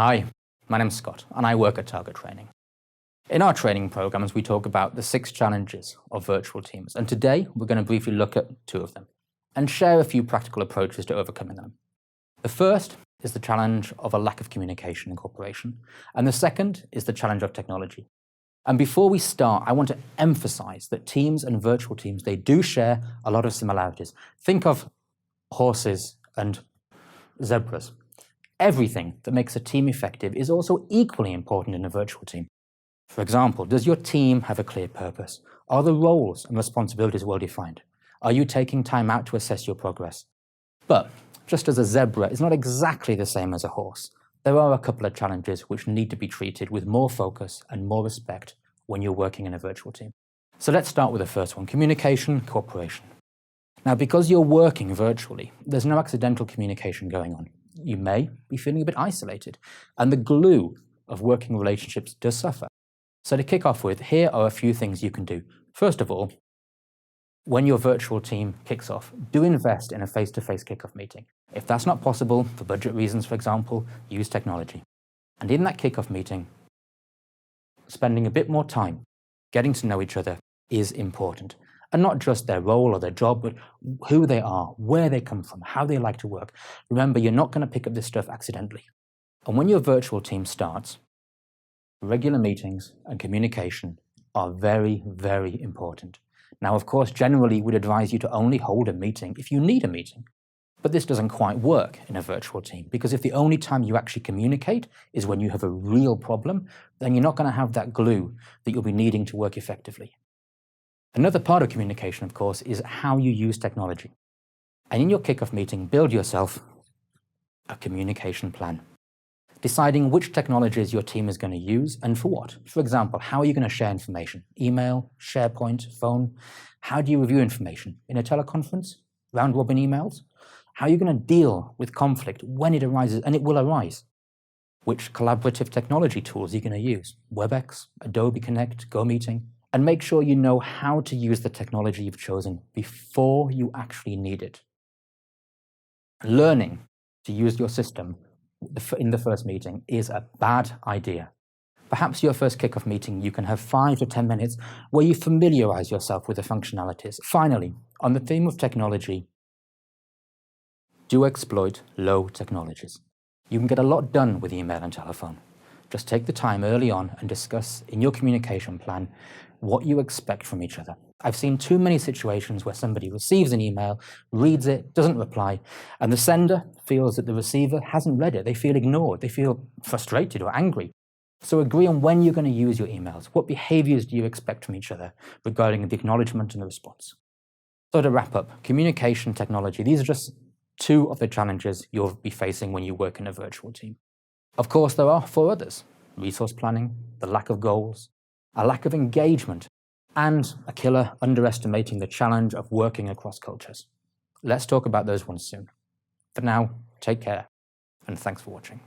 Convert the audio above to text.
Hi, my name's Scott and I work at Target Training. In our training programs, we talk about the 6 challenges of virtual teams, and today we're going to briefly look at 2 of them and share a few practical approaches to overcoming them. The first is the challenge of a lack of communication in cooperation, and the second is the challenge of technology. And before we start, I want to emphasize that teams and virtual teams, they do share a lot of similarities. Think of horses and zebras. Everything that makes a team effective is also equally important in a virtual team. For example, does your team have a clear purpose? Are the roles and responsibilities well defined? Are you taking time out to assess your progress? But just as a zebra is not exactly the same as a horse, there are a couple of challenges which need to be treated with more focus and more respect when you're working in a virtual team. So let's start with the first one, communication, cooperation. Now, because you're working virtually, there's no accidental communication going on. You may be feeling a bit isolated, and the glue of working relationships does suffer. So to kick off with, here are a few things you can do. First of all, when your virtual team kicks off, do invest in a face-to-face kickoff meeting. If that's not possible, for budget reasons, for example, use technology. And in that kickoff meeting, spending a bit more time getting to know each other is important. And not just their role or their job, but who they are, where they come from, how they like to work. Remember, you're not going to pick up this stuff accidentally. And when your virtual team starts, regular meetings and communication are very, very important. Now, of course, generally we'd advise you to only hold a meeting if you need a meeting. But this doesn't quite work in a virtual team, because if the only time you actually communicate is when you have a real problem, then you're not going to have that glue that you'll be needing to work effectively. Another part of communication, of course, is how you use technology. And in your kickoff meeting, build yourself a communication plan, deciding which technologies your team is going to use and for what. For example, how are you going to share information? Email, SharePoint, phone? How do you review information? In a teleconference? Round-robin emails? How are you going to deal with conflict when it arises, and it will arise? Which collaborative technology tools are you going to use? WebEx, Adobe Connect, GoMeeting? And make sure you know how to use the technology you've chosen before you actually need it. Learning to use your system in the first meeting is a bad idea. Perhaps your first kickoff meeting, you can have 5 to 10 minutes where you familiarize yourself with the functionalities. Finally, on the theme of technology, do exploit low technologies. You can get a lot done with email and telephone. Just take the time early on and discuss in your communication plan what you expect from each other. I've seen too many situations where somebody receives an email, reads it, doesn't reply, and the sender feels that the receiver hasn't read it. They feel ignored. They feel frustrated or angry. So agree on when you're going to use your emails. What behaviors do you expect from each other regarding the acknowledgement and the response? So to wrap up, communication, technology, these are just 2 of the challenges you'll be facing when you work in a virtual team. Of course, there are 4 others: resource planning, the lack of goals, a lack of engagement, and a killer underestimating the challenge of working across cultures. Let's talk about those ones soon. For now, take care, and thanks for watching.